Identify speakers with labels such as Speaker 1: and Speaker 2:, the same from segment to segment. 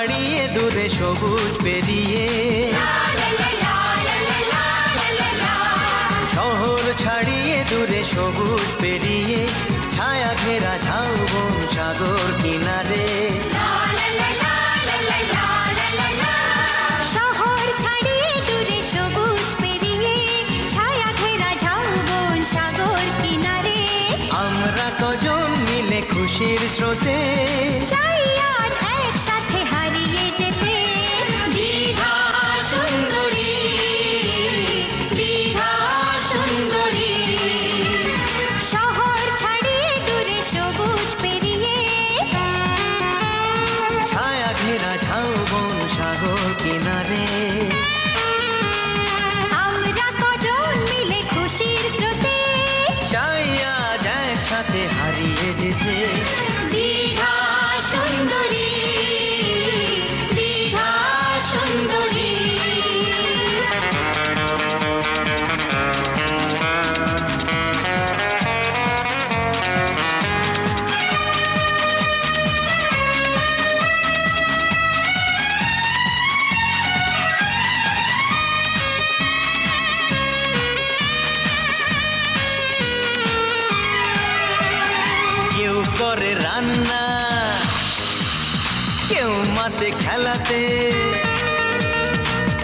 Speaker 1: ছাড়িয়ে দূরে সবুজ পেরিয়ে, শহর ছাড়িয়ে দূরে সবুজ পেরিয়ে, ছায়া ঘেরা ঝাউবন সাগর কিনারে।
Speaker 2: শহর ছাড়িয়ে দূরে সবুজ পেরিয়ে, ছায়া ঘেরা ঝাউবন সাগর কিনারে।
Speaker 1: আমরা কজন মিলে খুশির স্রোতে,
Speaker 2: চাই আজ একসাথে হারিয়ে যেতে। দীঘা সুন্দরী, দীঘা সুন্দরী। শহর ছাড়িয়ে দূরে সবুজ পেরিয়ে,
Speaker 1: ছায়া ঘেরা ঝাউবন সাগর কিনারে।
Speaker 2: আমরা কজন মিলে খুশির স্রোতে,
Speaker 1: চাই আজ একসাথে হারিয়ে যেতে।
Speaker 2: দীঘা সুন্দরী, দীঘা সুন্দরী।
Speaker 1: কেউ করে রান্না, কেউ মাঠে খেলাতে,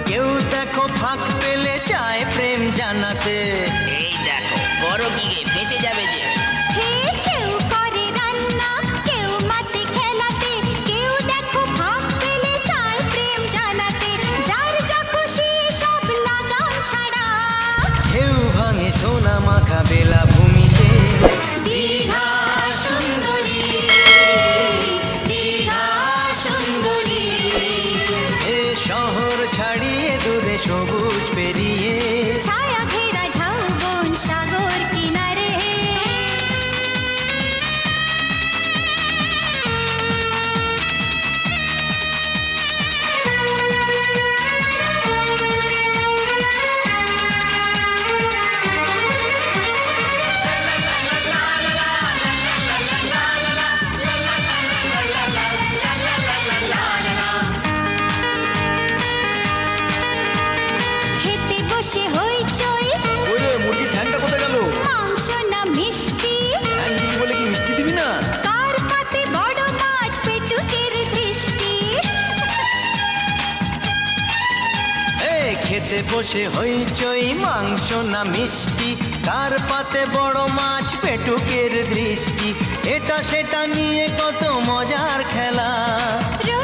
Speaker 1: কেউ দেখো ফাঁক পেলে চায় প্রেম জানাতে।
Speaker 3: এই দেখো বড় গিয়ে ভেসে যাবে যে।
Speaker 2: হে কেউ করে রান্না, কেউ মাঠে খেলাতে, কেউ দেখো ফাঁক পেলে চায় প্রেম জানাতে। যার যা খুশি সব লাগাম ছাড়া,
Speaker 1: কেউ ভাঙে সোনা মাখা বেলা ভূমি সে।
Speaker 2: দীঘা সুন্দরী, দীঘা সুন্দরী।
Speaker 1: এ শহর ছাড়িয়ে দূরে সবুজ পেরিয়ে,
Speaker 2: ছায়া ঘেরা ঝাউবন সাগর কিনারে। খেতে বসে হইচই,
Speaker 1: ওরে মুরগির ঠ্যাংটা কোথায় গেল?
Speaker 2: মাংস না মিষ্টি,
Speaker 1: ঠ্যাং দিবি বলে কি মিষ্টি দিবি না?
Speaker 2: কার পাতে বড় মাছ পেটুকের দৃষ্টি।
Speaker 1: এ খেতে বসে হইচই, মাংস না মিষ্টি, কার পাতে বড় মাছ পেটুকের দৃষ্টি। এটা সেটা নিয়ে কত মজার খেলা,
Speaker 2: রোজ